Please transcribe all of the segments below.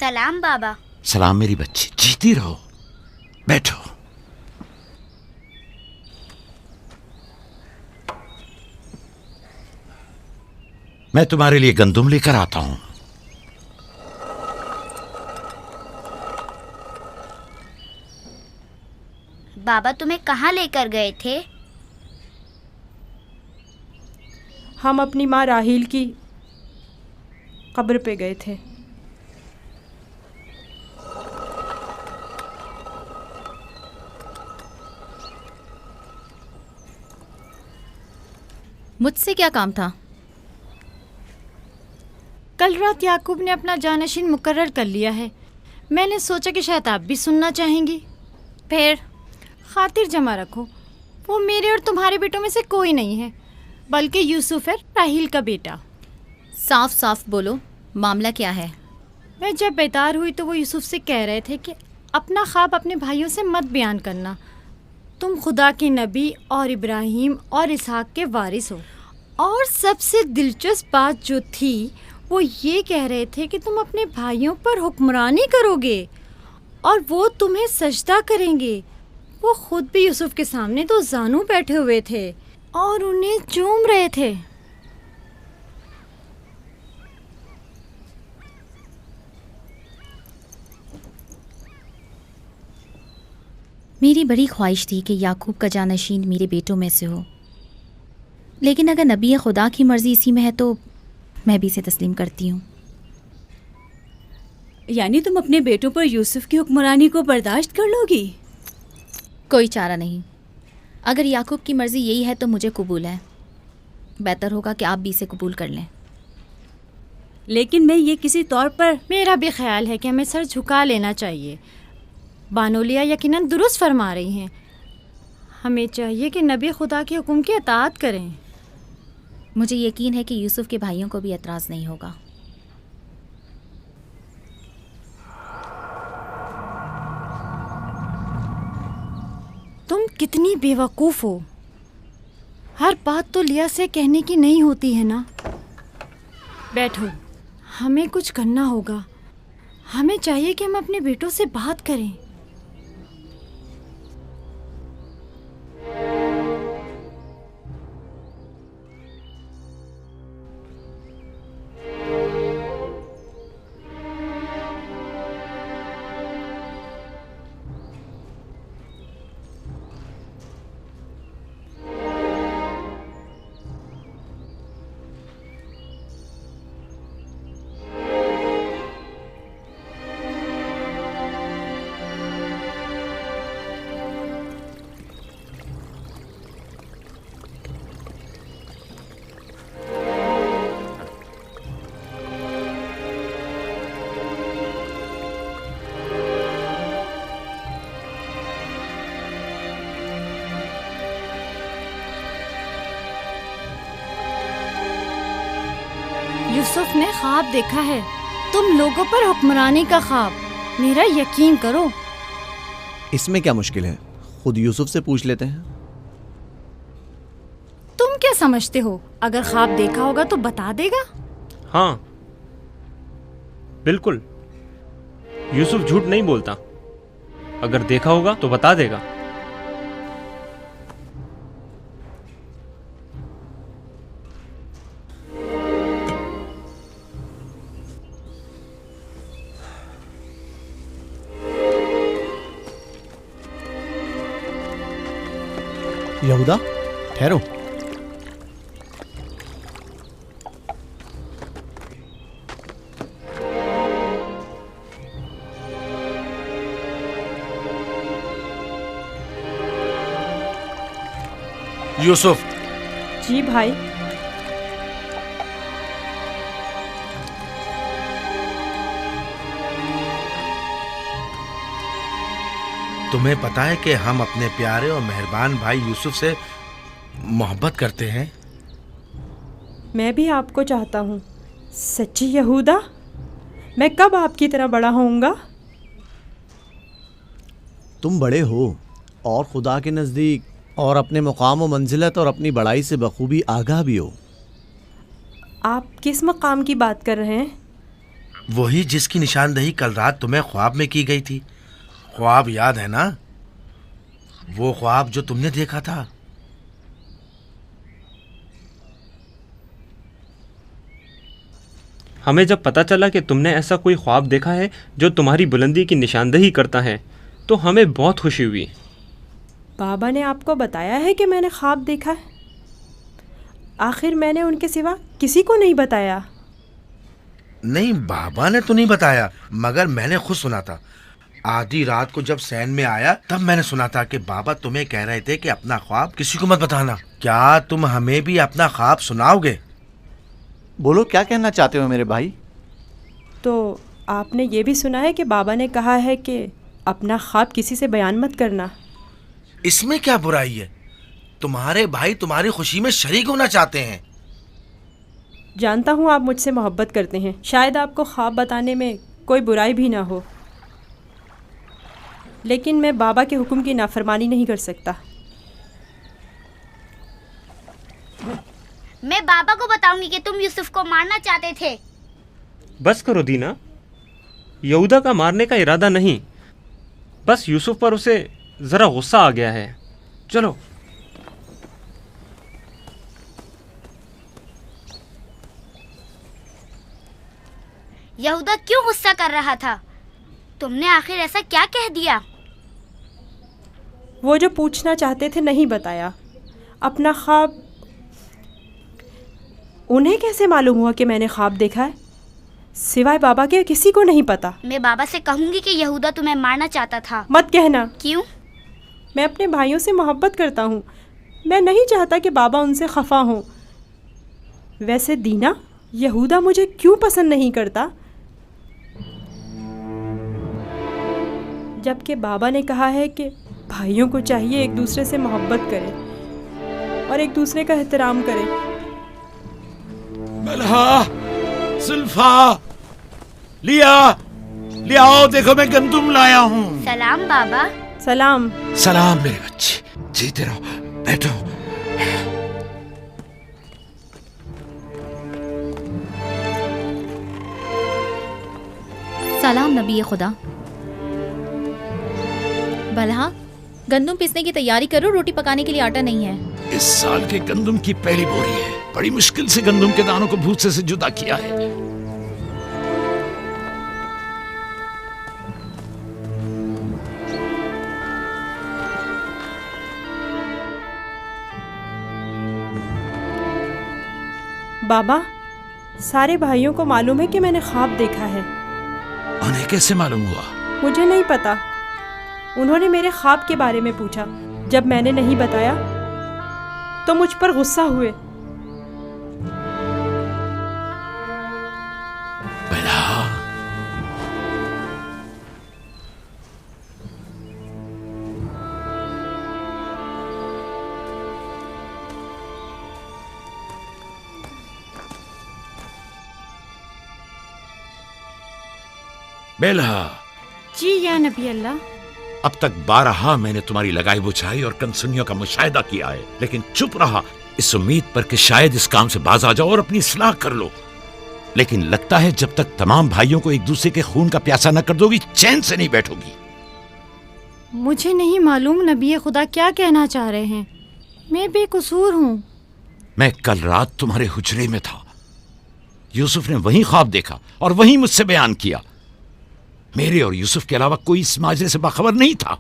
सलाम बाबा। सलाम मेरी बच्ची, जीती रहो। बैठो। मैं तुम्हारे लिए गंदुम लेकर आता हूं। बाबा तुम्हें कहाँ लेकर गए थे? हम अपनी माँ राहील की कब्र पे गए थे। मुझसे क्या काम था? कल रात याकूब ने अपना जानशीन मुकर्रर कर लिया है। मैंने सोचा कि शायद आप भी सुनना चाहेंगी। फिर खातिर जमा रखो, वो मेरे और तुम्हारे बेटों में से कोई नहीं है, बल्कि यूसुफ है, राहील का बेटा। साफ साफ बोलो, मामला क्या है? मैं जब बेदार हुई तो वो यूसुफ से कह रहे थे कि अपना ख्वाब अपने भाइयों से मत बयान करना। तुम खुदा के नबी और इब्राहिम और इसहाक के वारिस हो। और सबसे दिलचस्प बात जो थी वो ये कह रहे थे कि तुम अपने भाइयों पर हुक्मरानी करोगे और वो तुम्हें सजदा करेंगे। वो खुद भी यूसुफ के सामने तो जानू बैठे हुए थे और उन्हें चूम रहे थे। मेरी बड़ी ख्वाहिश थी कि याकूब का जानशीन मेरे बेटों में से हो, लेकिन अगर नबी खुदा की मर्जी इसी में है तो मैं भी इसे तस्लीम करती हूँ। यानी तुम अपने बेटों पर यूसुफ की हुक्मरानी को बर्दाश्त कर लोगी? कोई चारा नहीं। अगर याकूब की मर्जी यही है तो मुझे कबूल है। बेहतर होगा कि आप भी इसे कबूल कर लें। लेकिन मैं ये किसी तौर पर... मेरा भी ख्याल है कि हमें सर झुका लेना चाहिए। बानोलिया यकीनन दुरुस्त फरमा रही हैं। हमें चाहिए कि नबी खुदा के हुक्म की अताअत करें। मुझे यकीन है कि यूसुफ के भाइयों को भी एतराज़ नहीं होगा। तुम कितनी बेवकूफ़ हो। हर बात तो लिया से कहने की नहीं होती है ना। बैठो, हमें कुछ करना होगा। हमें चाहिए कि हम अपने बेटों से बात करें। यूसुफ ने ख्वाब देखा है, तुम लोगों पर हुक्मरानी का ख्वाब। मेरा यकीन करो। इसमें क्या मुश्किल है, खुद यूसुफ से पूछ लेते हैं। तुम क्या समझते हो, अगर ख्वाब देखा होगा तो बता देगा? हाँ बिल्कुल, यूसुफ झूठ नहीं बोलता। अगर देखा होगा तो बता देगा। यहूदा, ठहरो। यूसुफ। जी भाई। तुम्हें पता है कि हम अपने प्यारे और मेहरबान भाई यूसुफ से मोहब्बत करते हैं। मैं भी आपको चाहता हूँ। सच्ची यहूदा, मैं कब आपकी तरह बड़ा होऊंगा? तुम बड़े हो और खुदा के नज़दीक और अपने मुकाम व मंजिलत और अपनी बड़ाई से बखूबी आगाह भी हो। आप किस मकाम की बात कर रहे हैं? वही जिसकी निशानदही कल रात तुम्हें ख्वाब में की गई थी। ख्वाब याद है ना? वो ख्वाब जो तुमने देखा था। हमें जब पता चला कि तुमने ऐसा कोई ख्वाब देखा है जो तुम्हारी बुलंदी की निशानदही करता है तो हमें बहुत खुशी हुई। बाबा ने आपको बताया है कि मैंने ख्वाब देखा है? आखिर मैंने उनके सिवा किसी को नहीं बताया। नहीं, बाबा ने तो नहीं बताया, मगर मैंने खुद सुना था। आधी रात को जब सैन में आया तब मैंने सुना था कि बाबा तुम्हें कह रहे थे कि अपना ख्वाब किसी को मत बताना। क्या तुम हमें भी अपना ख्वाब सुनाओगे? बोलो, क्या कहना चाहते हो मेरे भाई? तो आपने ये भी सुना है कि बाबा ने कहा है कि अपना ख्वाब किसी से बयान मत करना। इसमें क्या बुराई है? तुम्हारे भाई तुम्हारी खुशी में शरीक होना चाहते हैं। जानता हूँ आप मुझसे मोहब्बत करते हैं, शायद आपको ख्वाब बताने में कोई बुराई भी ना हो, लेकिन मैं बाबा के हुक्म की नाफरमानी नहीं कर सकता। मैं बाबा को बताऊंगी कि तुम यूसुफ को मारना चाहते थे। बस करो दीना, यहूदा का मारने का इरादा नहीं, बस यूसुफ पर उसे ज़रा गुस्सा आ गया है। चलो। यहूदा क्यों गुस्सा कर रहा था? तुमने आखिर ऐसा क्या कह दिया? वो जो पूछना चाहते थे नहीं बताया। अपना ख्वाब उन्हें कैसे मालूम हुआ कि मैंने ख्वाब देखा है? सिवाय बाबा के किसी को नहीं पता। मैं बाबा से कहूंगी कि यहूदा तुम्हें मारना चाहता था। मत कहना। क्यों? मैं अपने भाइयों से मोहब्बत करता हूँ। मैं नहीं चाहता कि बाबा उनसे खफा हों। वैसे दीना, यहूदा मुझे क्यों पसंद नहीं करता? जबकि बाबा ने कहा है कि भाइयों को चाहिए एक दूसरे से मोहब्बत करें और एक दूसरे का एहतराम करें। मलहा, जुल्फा, लियाओ, देखो मैं गंदुम लाया हूँ। सलाम बाबा। सलाम। सलाम मेरे बच्चे, जीते रहो, बैठो। सलाम नबी खुदा। बलहा, गंदम पीसने की तैयारी करो, रोटी पकाने के लिए आटा नहीं है। इस साल के गंदुम की पहली बोरी है। बड़ी मुश्किल से गंदुम के दानों को भूसे से जुदा किया है। बाबा, सारे भाइयों को मालूम है कि मैंने ख्वाब देखा है। उन्हें कैसे मालूम हुआ? मुझे नहीं पता। उन्होंने मेरे ख्वाब के बारे में पूछा। जब मैंने नहीं बताया तो मुझ पर गुस्सा हुए। बेलहा। जी या नबी अल्लाह। अब तक बारहा मैंने तुम्हारी लगाई बुझाई और कनसुनियों का मुशाहिदा किया है, लेकिन चुप रहा इस उम्मीद पर कि शायद इस काम से बाज आ जाओ और अपनी इस्लाह कर लो। लेकिन लगता है जब तक तमाम भाइयों को एक दूसरे के खून का प्यासा न कर दोगी, चैन से नहीं बैठोगी। मुझे नहीं मालूम नबी खुदा क्या कहना चाह रहे हैं। मैं बेकसूर हूँ। मैं कल रात तुम्हारे हुजरे में था। यूसुफ ने वही ख्वाब देखा और वही मुझसे बयान किया। मेरे और यूसुफ के अलावा कोई इस माजरे से बाखबर नहीं था।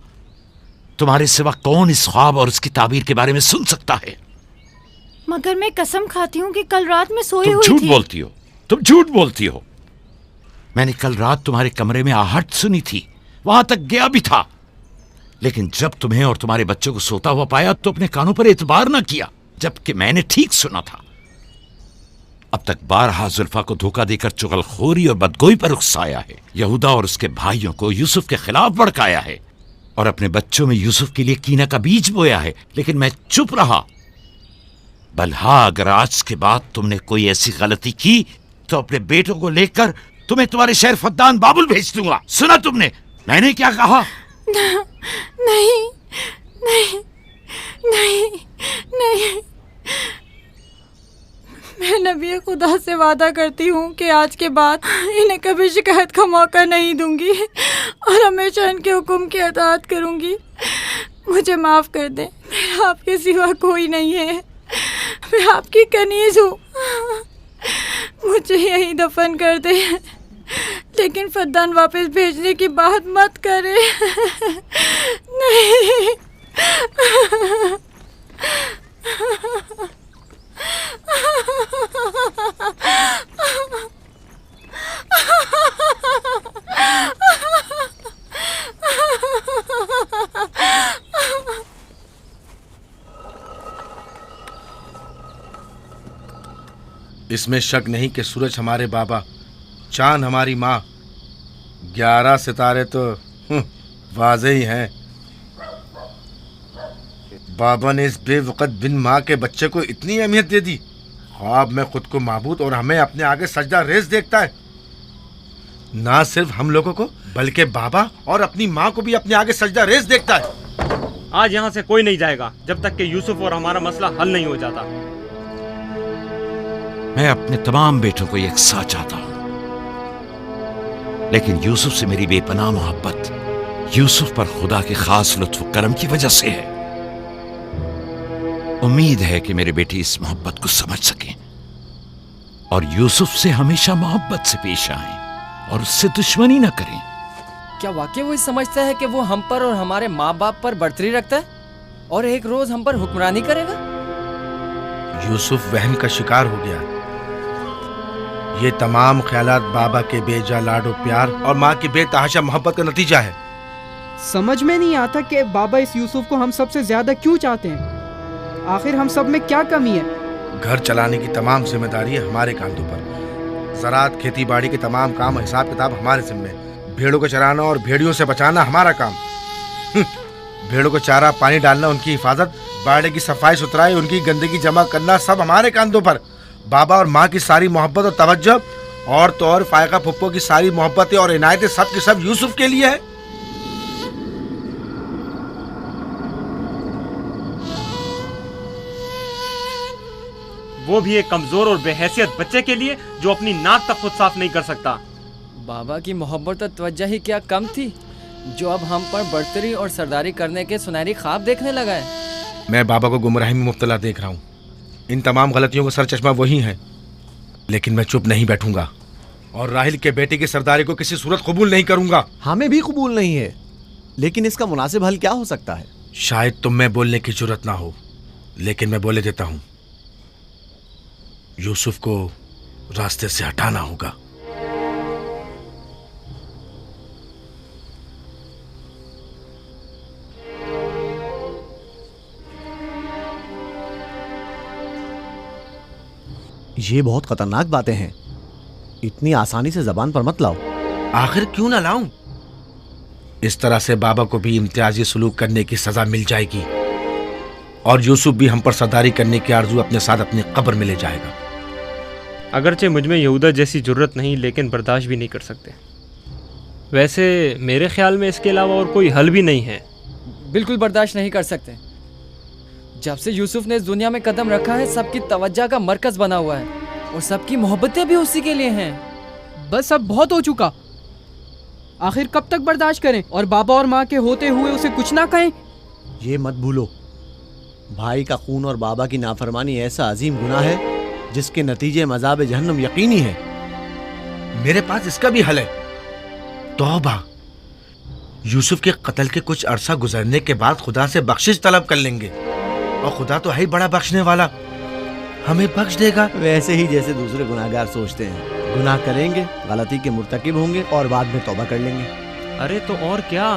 तुम्हारे सिवा कौन इस ख्वाब और उसकी ताबीर के बारे में सुन सकता है? मगर मैं कसम खाती हूँ कि कल रात में सोई हुई झूठ थी। बोलती हो, तुम झूठ बोलती हो। मैंने कल रात तुम्हारे कमरे में आहट सुनी थी, वहां तक गया भी था, लेकिन जब तुम्हें और तुम्हारे बच्चों को सोता हुआ पाया तो अपने कानों पर एतबार न किया, जबकि मैंने ठीक सुना था। अब तक बारहा जुल्फा को धोखा देकर चुगलखोरी और बदगोई पर उकसाया है, यहूदा और उसके भाइयों को यूसुफ के खिलाफ भड़काया है और अपने बच्चों में यूसुफ के लिए कीना का बीज बोया है, लेकिन मैं चुप रहा। बलहा, अगर आज के बाद तुमने कोई ऐसी गलती की तो अपने बेटों को लेकर तुम्हें तुम्हारे शहर फद्दान बाबुल भेज दूंगा। सुना तुमने मैंने क्या कहा? नहीं नहीं नहीं नहीं। मैं नबी खुदा से वादा करती हूँ कि आज के बाद इन्हें कभी शिकायत का मौका नहीं दूंगी और हमेशा इनके हुक्म की अताअत करूँगी। मुझे माफ़ कर दें, मेरा आपके सिवा कोई नहीं है, मैं आपकी कनीज़ हूँ। मुझे यहीं दफन कर दे, लेकिन फद्दान वापस भेजने की बात मत करे। नहीं। इसमें शक नहीं कि सूरज हमारे बाबा, चांद हमारी माँ, 11 सितारे तो वाज़े ही हैं। बाबा ने इस बेवकत बिन माँ के बच्चे को इतनी अहमियत दे दी। ख्वाब में खुद को माबूद और हमें अपने आगे सजदा रेज़ देखता है। ना सिर्फ हम लोगों को बल्कि बाबा और अपनी माँ को भी अपने आगे सजदा रेज़ देखता है। आज यहाँ से कोई नहीं जाएगा जब तक कि यूसुफ और हमारा मसला हल नहीं हो जाता। मैं अपने तमाम बेटों को एक साथ चाहता हूं, लेकिन यूसुफ से मेरी बेपनाह मोहब्बत यूसुफ पर खुदा के खास लुत्फ करम की वजह से है। उम्मीद है कि मेरे बेटे इस मोहब्बत को समझ सकें और यूसुफ से हमेशा मोहब्बत से पेश आएं और उससे दुश्मनी न करें। क्या वाकई वो समझता है कि वो हम पर और हमारे माँ बाप पर बर्तरी रखता है और एक रोज हम पर हुक्मरानी करेगा? यूसुफ वहम का शिकार हो गया। ये तमाम ख्यालात बाबा के बेजा लाडो प्यार और माँ की बेतहाशा मोहब्बत का नतीजा है। समझ में नहीं आता कि बाबा इस यूसुफ को हम सबसे ज्यादा क्यों चाहते हैं। आखिर हम सब में क्या कमी है? घर चलाने की तमाम जिम्मेदारी हमारे कांधों पर। ज़राअत, खेती बाड़ी के तमाम काम, हिसाब किताब हमारे जिम्मे। भेड़ों को चराना और भेड़ियों से बचाना हमारा काम। भेड़ों को चारा पानी डालना, उनकी हिफाजत, बाड़े की सफाई सुथराई, उनकी गंदगी जमा करना, सब हमारे कांधों पर। बाबा और माँ की सारी मोहब्बत और तवज्जो, और तो और फायका फुप्पो की सारी मोहब्बतें और इनायतें सब की सब यूसुफ के लिए है। वो भी एक कमजोर और बेहैसियत बच्चे के लिए जो अपनी नाक तक खुद साफ नहीं कर सकता। बाबा की मोहब्बत और तवज्जो ही क्या कम थी जो अब हम पर बर्तरी और सरदारी करने के सुनहरी ख्वाब देखने लगा है। मैं बाबा को गुमराही में मुब्तला देख रहा हूँ। इन तमाम गलतियों का सर चश्मा वही है, लेकिन मैं चुप नहीं बैठूंगा और राहिल के बेटे की सरदारी को किसी सूरत कबूल नहीं करूंगा। हमें भी कबूल नहीं है, लेकिन इसका मुनासिब हल क्या हो सकता है? शायद तुम में बोलने की जरूरत ना हो, लेकिन मैं बोले देता हूं। यूसुफ को रास्ते से हटाना होगा। ये बहुत खतरनाक बातें हैं, इतनी आसानी से जबान पर मत लाओ। आखिर क्यों ना लाऊं? इस तरह से बाबा को भी इम्तियाजी सलूक करने की सजा मिल जाएगी और यूसुफ भी हम पर सरदारी करने की आरजू अपने साथ अपनी कब्र में ले जाएगा। अगरचे मुझमें यहूदा जैसी जरूरत नहीं, लेकिन बर्दाश्त भी नहीं कर सकते। वैसे मेरे ख्याल में इसके अलावा और कोई हल भी नहीं है। बिल्कुल बर्दाश्त नहीं कर सकते। जब से यूसुफ ने इस दुनिया में कदम रखा है, सबकी तवज्जो का मरकज बना हुआ है और सबकी मोहब्बतें भी उसी के लिए हैं। बस अब बहुत हो चुका। आखिर कब तक बर्दाश्त करें और बाबा और माँ के होते हुए उसे कुछ ना कहें? ये मत भूलो, भाई का खून और बाबा की नाफरमानी ऐसा अजीम गुनाह है जिसके नतीजे मज़ाब जहन्नम यकीनी है। मेरे पास इसका भी हल है, तौबा। यूसुफ के कत्ल के कुछ अरसा गुजरने के बाद खुदा से बख्शिश तलब कर लेंगे और खुदा तो है ही बड़ा बख्शने वाला, हमें बख्श देगा। वैसे ही जैसे दूसरे गुनाहगार सोचते हैं, गुनाह करेंगे, गलती के मुर्तकिब होंगे और बाद में तौबा कर लेंगे। अरे तो और क्या,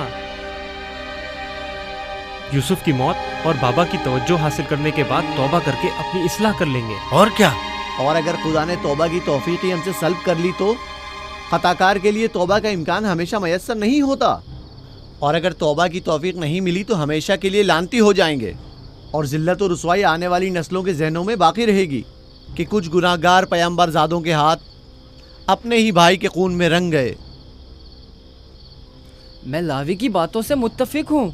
यूसुफ की मौत और बाबा की तवज्जो हासिल करने के बाद तौबा करके अपनी इस्लाह कर लेंगे। और क्या, और अगर खुदा ने तौबा की तौफीक ही हमसे सल्ब कर ली तो खताकार के लिए तौबा का इम्कान हमेशा मयस्सर नहीं होता, और अगर तौबा की तौफीक नहीं मिली तो हमेशा के लिए लानती हो जाएंगे और जिल्लत और रुसवाई आने वाली नस्लों के जहनों में बाकी रहेगी कि कुछ गुनाहगार पैगंबर ज़ादों के हाथ अपने ही भाई के खून में रंग गए। मैं लावी की बातों से मुत्तफिक हूँ।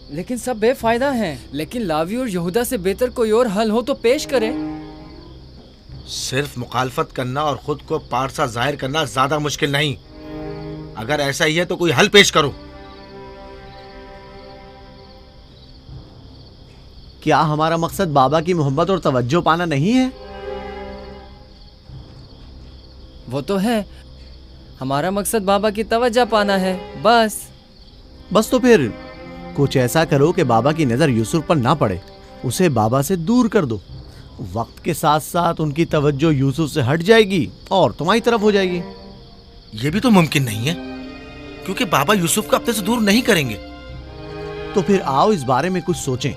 लेकिन सब बेफायदा हैं। लेकिन लावी और यहूदा से बेहतर कोई और हल हो तो पेश करें। सिर्फ मुखालफत करना और खुद को पारसा जाहिर करना ज्यादा मुश्किल नहीं। अगर ऐसा ही है तो कोई हल पेश करो। क्या हमारा मकसद बाबा की मोहब्बत और तवज्जो पाना नहीं है? वो तो है, हमारा मकसद बाबा की तवज्जो पाना है, बस तो फिर कुछ ऐसा करो कि बाबा की नज़र यूसुफ पर ना पड़े, उसे बाबा से दूर कर दो। वक्त के साथ साथ उनकी तवज्जो यूसुफ से हट जाएगी और तुम्हारी तरफ हो जाएगी। ये भी तो मुमकिन नहीं है, क्योंकि बाबा यूसुफ को अपने से दूर नहीं करेंगे। तो फिर आओ इस बारे में कुछ सोचें।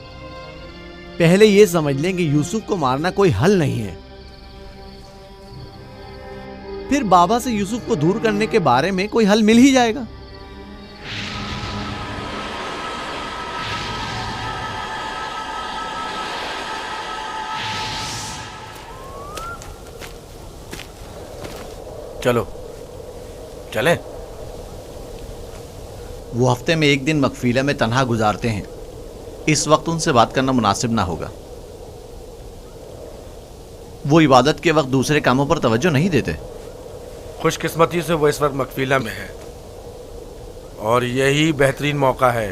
पहले ये समझ लें कि यूसुफ को मारना कोई हल नहीं है। फिर बाबा से यूसुफ को दूर करने के बारे में कोई हल मिल ही जाएगा। चलो चले। वो हफ्ते में एक दिन मकफीला में तन्हा गुजारते हैं। इस वक्त उनसे बात करना मुनासिब ना होगा। वो इबादत के वक्त दूसरे कामों पर तवज्जो नहीं देते। खुशकिस्मती से वो इस वक्त मकफीला में है और यही बेहतरीन मौका है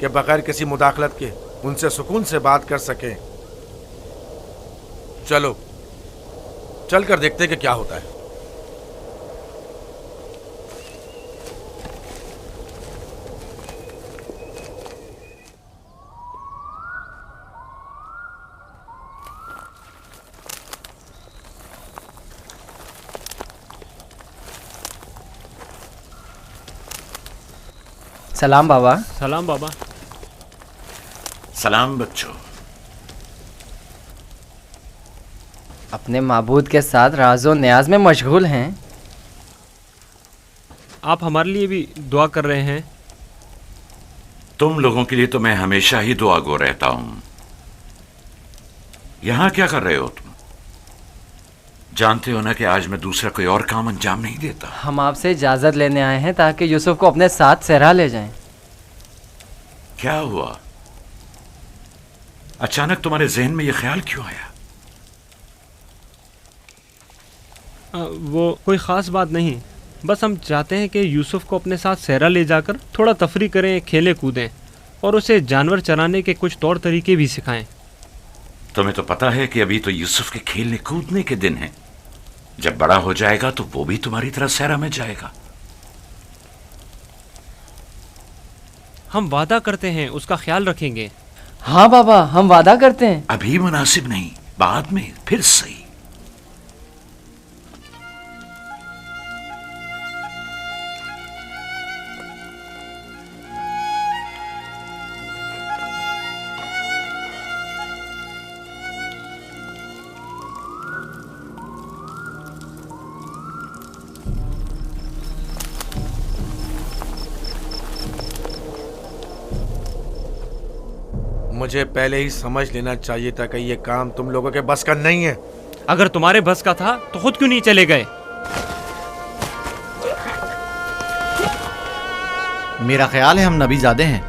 कि बगैर किसी मुदाखलत के उनसे सुकून से बात कर सकें। चलो चल कर देखते कि क्या होता है। सलाम बाबा। सलाम बाबा। सलाम बच्चों। अपने माबूद के साथ राज़ो न्याज में मशगूल हैं। आप हमारे लिए भी दुआ कर रहे हैं। तुम लोगों के लिए तो मैं हमेशा ही दुआगो रहता हूं। यहां क्या कर रहे हो तुम? जानते हो ना कि आज मैं दूसरा कोई और काम अंजाम नहीं देता। हम आपसे इजाज़त लेने आए हैं ताकि यूसुफ को अपने साथ सहरा ले जाएं। क्या हुआ? अचानक तुम्हारे जहन में यह ख्याल क्यों आया? वो कोई ख़ास बात नहीं, बस हम चाहते हैं कि यूसुफ को अपने साथ सहरा ले जाकर थोड़ा तफरी करें, खेलें कूदें और उसे जानवर चराने के कुछ तौर तरीके भी सिखाएं। तुम्हें तो पता है कि अभी तो यूसुफ के खेलने कूदने के दिन हैं। जब बड़ा हो जाएगा तो वो भी तुम्हारी तरह सहरा में जाएगा। हम वादा करते हैं उसका ख्याल रखेंगे। हाँ बाबा, हम वादा करते हैं। अभी मुनासिब नहीं, बाद में फिर सही। मुझे पहले ही समझ लेना चाहिए था कि ये काम तुम लोगों के बस का नहीं है। अगर तुम्हारे बस का था तो खुद क्यों नहीं चले गए? मेरा ख्याल है हम नबीज़ादे हैं।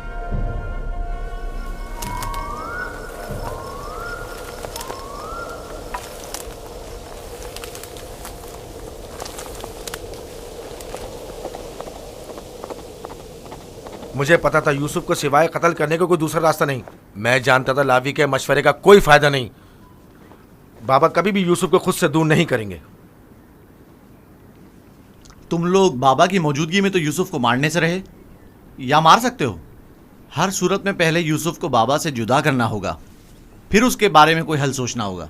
मुझे पता था यूसुफ को सिवाय कत्ल करने का कोई दूसरा रास्ता नहीं। मैं जानता था लावी के मशवरे का कोई फायदा नहीं। बाबा कभी भी यूसुफ को खुद से दूर नहीं करेंगे। तुम लोग बाबा की मौजूदगी में तो यूसुफ को मारने से रहे या मार सकते हो। हर सूरत में पहले यूसुफ को बाबा से जुदा करना होगा, फिर उसके बारे में कोई हल सोचना होगा।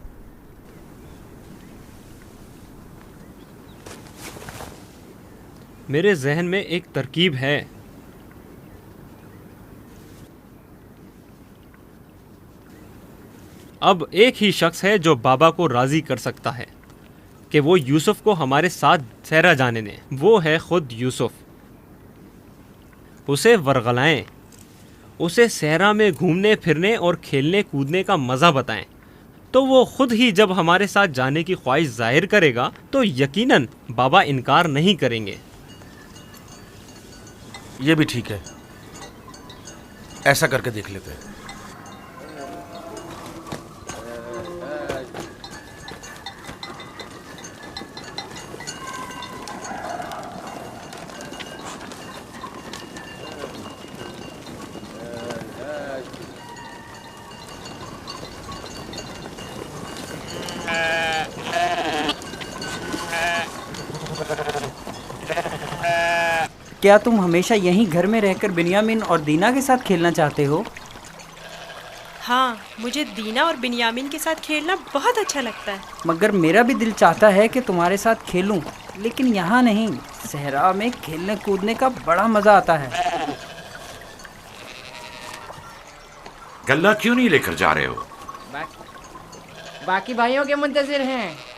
मेरे जहन में एक तरकीब है। अब एक ही शख्स है जो बाबा को राज़ी कर सकता है कि वो यूसुफ को हमारे साथ सहरा जाने दें। वो है खुद यूसुफ। उसे वरगलाएं, उसे सहरा में घूमने फिरने और खेलने कूदने का मज़ा बताएं, तो वो खुद ही जब हमारे साथ जाने की ख्वाहिश जाहिर करेगा तो यकीनन बाबा इनकार नहीं करेंगे। ये भी ठीक है। ऐसा करके देख लेते हैं। क्या तुम हमेशा यहीं घर में रहकर बिन्यामिन और दीना के साथ खेलना चाहते हो? हाँ, मुझे दीना और बिन्यामिन के साथ खेलना बहुत अच्छा लगता है। मगर मेरा भी दिल चाहता है कि तुम्हारे साथ खेलूं, लेकिन यहाँ नहीं। सहरा में खेलने कूदने का बड़ा मजा आता है। गल्ला क्यों नहीं लेकर जा रहे हो? बाकी भाइयों के मुंतजिर हैं।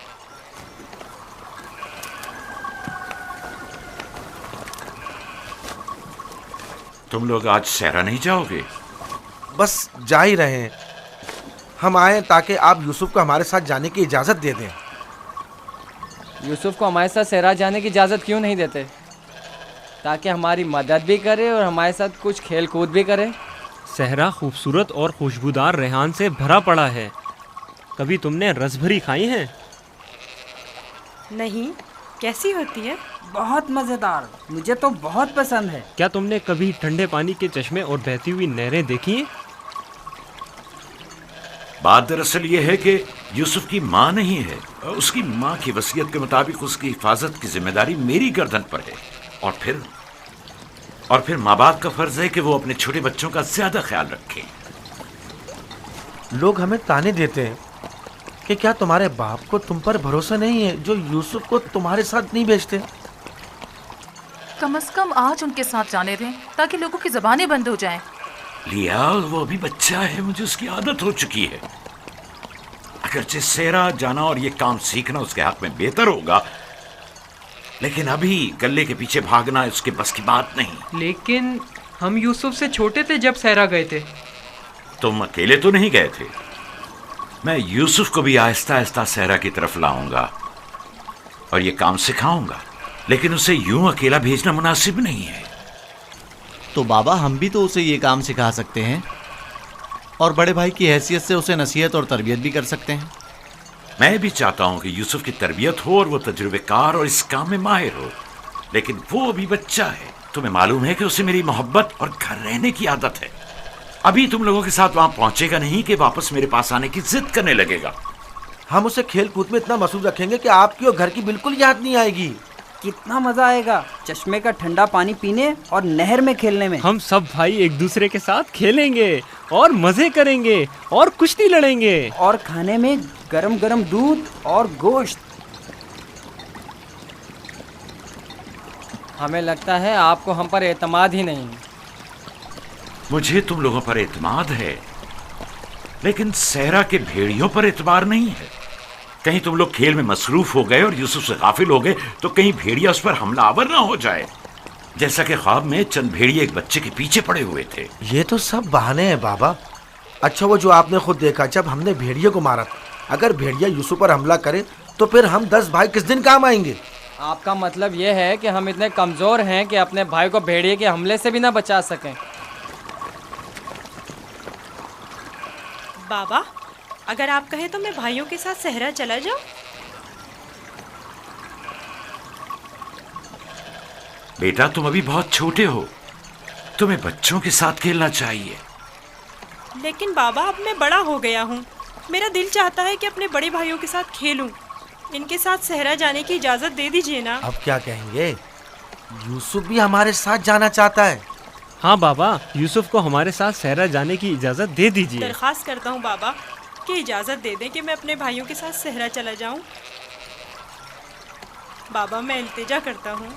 तुम लोग आज सहरा नहीं जाओगे? बस जा ही रहे हैं। हम आए ताकि आप यूसुफ को हमारे साथ जाने की इजाज़त दे दें। यूसुफ को हमारे साथ सहरा जाने की इजाज़त क्यों नहीं देते? ताकि हमारी मदद भी करे और हमारे साथ कुछ खेल कूद भी करे। सहरा खूबसूरत और खुशबूदार रेहान से भरा पड़ा है। कभी तुमने रसभरी खाई हैं? नहीं, कैसी होती है? बहुत मज़ेदार, मुझे तो बहुत पसंद है। क्या तुमने कभी ठंडे पानी के चश्मे और बहती हुई नहरें देखी हैं? बात दरअसल ये है कि यूसुफ की माँ नहीं है। उसकी माँ की वसीयत के मुताबिक उसकी हिफाजत की जिम्मेदारी मेरी गर्दन पर है। और फिर माँ बाप का फर्ज है कि वो अपने छोटे बच्चों का ज्यादा ख्याल रखें। लोग हमें ताने देते हैं कि क्या तुम्हारे बाप को तुम पर भरोसा नहीं है जो यूसुफ को तुम्हारे साथ नहीं भेजते? कम से कम आज उनके साथ जाने दें ताकि लोगों की ज़बानें बंद हो जाएं। लिया, वो अभी बच्चा है, मुझे उसकी आदत हो चुकी है। अगरचे सहरा जाना और ये काम सीखना उसके हक में बेहतर होगा, लेकिन अभी गल्ले के पीछे भागना उसके बस की बात नहीं। लेकिन हम यूसुफ से छोटे थे जब सहरा गए थे। तुम अकेले तो नहीं गए थे। मैं यूसुफ को भी आहिस्ता आहिस्ता सहरा की तरफ लाऊंगा और ये काम सिखाऊंगा, लेकिन उसे यूं अकेला भेजना मुनासिब नहीं है। तो बाबा, हम भी तो उसे ये काम सिखा सकते हैं और बड़े भाई की हैसियत से उसे नसीहत और तरबियत भी कर सकते हैं। मैं भी चाहता हूं कि यूसुफ की तरबियत हो और वो तजुर्बेकार और इस काम में माहिर हो, लेकिन वो अभी बच्चा है। तुम्हें मालूम है कि उसे मेरी मोहब्बत और घर रहने की आदत है। अभी तुम लोगों के साथ वहां पहुंचेगा नहीं कि वापस मेरे पास आने की जिद करने लगेगा। हम उसे खेल कूद में इतना मसरूफ रखेंगे कि आपकी और घर की बिल्कुल याद नहीं आएगी। कितना मजा आएगा चश्मे का ठंडा पानी पीने और नहर में खेलने में। हम सब भाई एक दूसरे के साथ खेलेंगे और मजे करेंगे और कुश्ती लड़ेंगे और खाने में गरम गरम दूध और गोश्त। हमें लगता है आपको हम पर एतमाद ही नहीं। मुझे तुम लोगों पर एतमाद है, लेकिन सहरा के भेड़ियों पर एतबार नहीं है। कहीं तुम लोग खेल में मसरूफ हो गए और यूसुफ से गाफिल हो गए तो कहीं भेड़िया उस पर हमलावर ना हो जाए, जैसा कि ख्वाब में चंद भेड़िए एक बच्चे के पीछे पड़े हुए थे। ये तो सब बहाने हैं बाबा। अच्छा, वो जो आपने खुद देखा जब हमने भेड़िए को मारा था, अगर भेड़िया यूसुफ पर हमला करे तो फिर हम 10 भाई किस दिन काम आएंगे? आपका मतलब ये है कि हम इतने कमज़ोर हैं कि अपने भाई को भेड़िए के हमले से भी ना बचा सकें। बाबा, अगर आप कहें तो मैं भाइयों के साथ सहरा चला जाऊं? बेटा, तुम अभी बहुत छोटे हो, तुम्हें बच्चों के साथ खेलना चाहिए। लेकिन बाबा, अब मैं बड़ा हो गया हूँ। मेरा दिल चाहता है कि अपने बड़े भाइयों के साथ खेलूं। इनके साथ सहरा जाने की इजाज़त दे दीजिए ना। अब क्या कहेंगे? यूसुफ भी हमारे साथ जाना चाहता है। हाँ बाबा, यूसुफ को हमारे साथ सहरा जाने की इजाज़त दे दीजिए। दरख्वास्त करता हूँ बाबा कि इजाज़त दे दें कि मैं अपने भाइयों के साथ सहरा चला जाऊँ। बाबा, मैं इल्तिजा करता हूँ।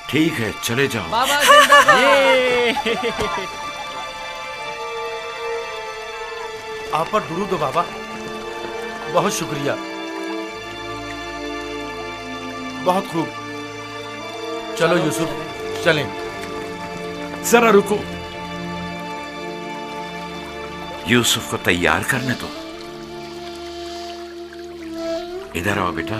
ठीक है, चले जाओ। बाबा जिंदाबाद। आप पर दुरूद हो बाबा, बहुत शुक्रिया, बहुत खूब। चलो यूसुफ, चलें। जरा रुको, यूसुफ को तैयार करने दो। इधर आओ बेटा।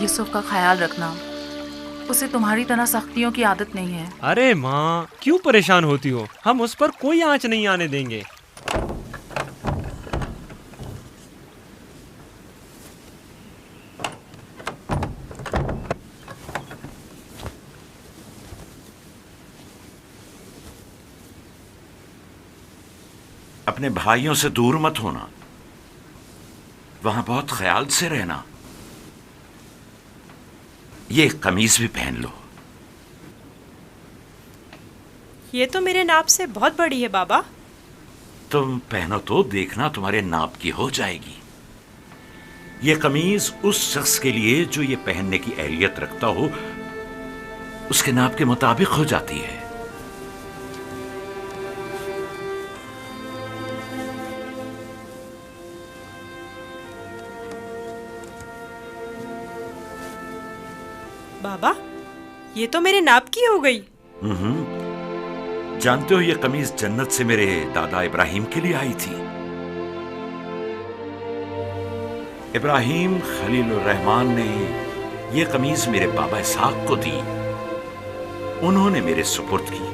यूसुफ का ख्याल रखना, उसे तुम्हारी तरह सख्तियों की आदत नहीं है। अरे माँ, क्यों परेशान होती हो? हम उस पर कोई आंच नहीं आने देंगे। अपने भाइयों से दूर मत होना, वहां बहुत ख्याल से रहना। ये कमीज भी पहन लो। ये तो मेरे नाप से बहुत बड़ी है बाबा। तुम पहनो तो देखना तुम्हारे नाप की हो जाएगी। ये कमीज उस शख्स के लिए जो ये पहनने की अहलियत रखता हो, उसके नाप के मुताबिक हो जाती है। बाबा, ये तो मेरे नाप की हो गई। जानते हो ये कमीज जन्नत से मेरे दादा इब्राहिम के लिए आई थी। इब्राहिम खलीलुर रहमान ने ये कमीज मेरे बाबा इसहाक को दी, उन्होंने मेरे सुपुर्द की,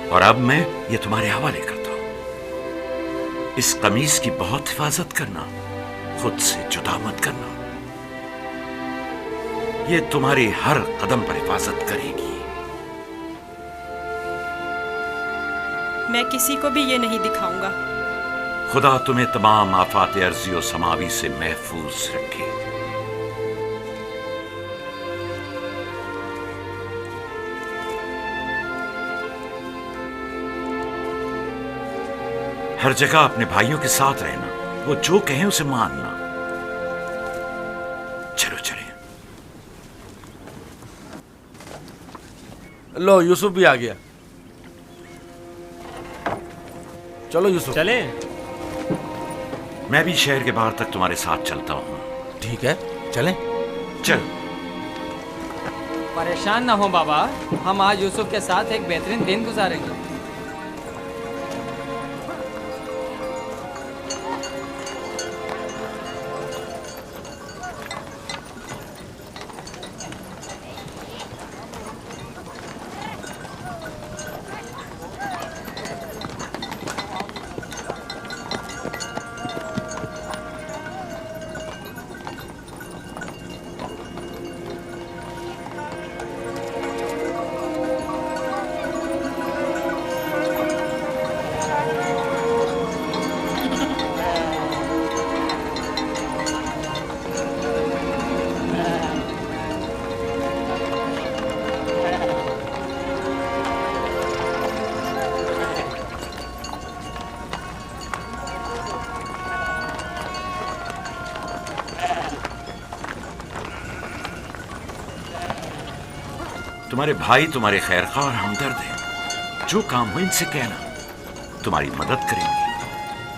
और अब मैं ये तुम्हारे हवाले करता हूं। इस कमीज की बहुत हिफाजत करना, खुद से जुदा मत करना। ये तुम्हारी हर कदम पर हिफाजत करेगी। मैं किसी को भी ये नहीं दिखाऊंगा। खुदा तुम्हें तमाम आफात अर्जी और समावी से महफूज रखे। हर जगह अपने भाइयों के साथ रहना, वो जो कहें उसे मानना। चलो चले। लो, यूसुफ भी आ गया। चलो यूसुफ। चले। मैं भी शहर के बाहर तक तुम्हारे साथ चलता हूँ। ठीक है, चलें। चल। परेशान ना हो बाबा, हम आज यूसुफ के साथ एक बेहतरीन दिन गुजारेंगे। तुम्हारे भाई तुम्हारे खैरखा और हमदर्द हैं। जो काम हो इनसे कहना, तुम्हारी मदद करेंगे।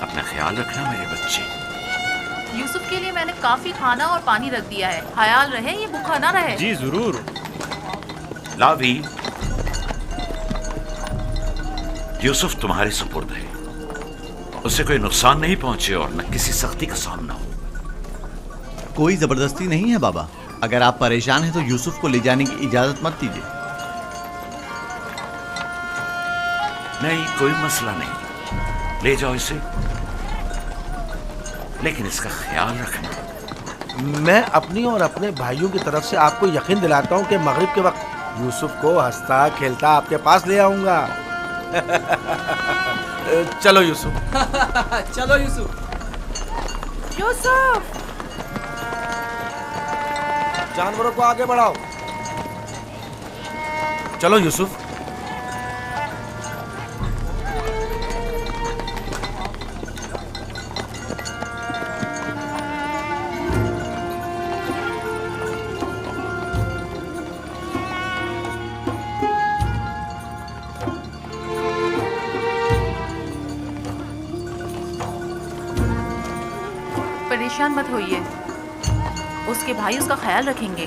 अपना ख्याल रखना मेरे बच्चे। यूसुफ के लिए मैंने काफी खाना और पानी रख दिया है, ख्याल रहे ये भूखा ना रहे। जी जरूर। लावी, यूसुफ तुम्हारे सुपुर्द है, उसे कोई नुकसान नहीं पहुंचे और न किसी सख्ती का सामना हो। कोई जबरदस्ती नहीं है बाबा। अगर आप परेशान हैं तो यूसुफ को ले जाने की इजाजत मत दीजिए। नहीं, कोई मसला नहीं, ले जाओ इसे, लेकिन इसका ख्याल रखना। मैं अपनी और अपने भाइयों की तरफ से आपको यकीन दिलाता हूँ कि मगरिब के वक्त यूसुफ को हंसता खेलता आपके पास ले आऊंगा। चलो यूसुफ। चलो यूसुफ। यूसुफ, जानवरों को आगे बढ़ाओ। चलो यूसुफ। परेशान मत होइए, उसके भाई उसका ख्याल रखेंगे।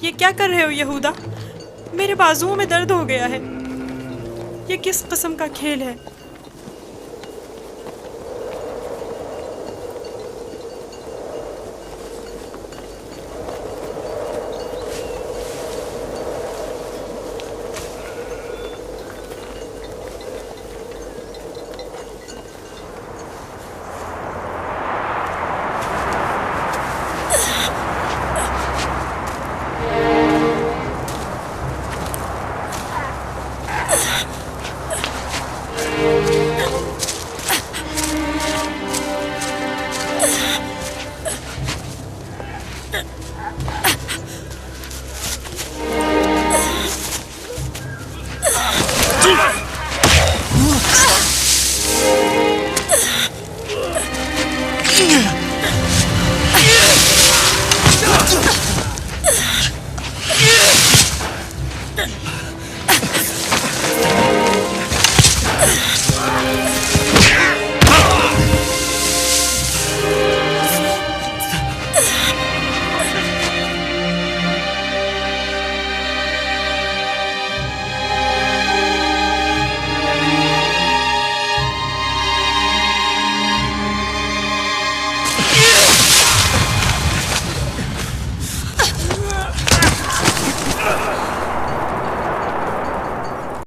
ये क्या कर रहे हो यहूदा? मेरे बाजुओं में दर्द हो गया है। ये किस किस्म का खेल है?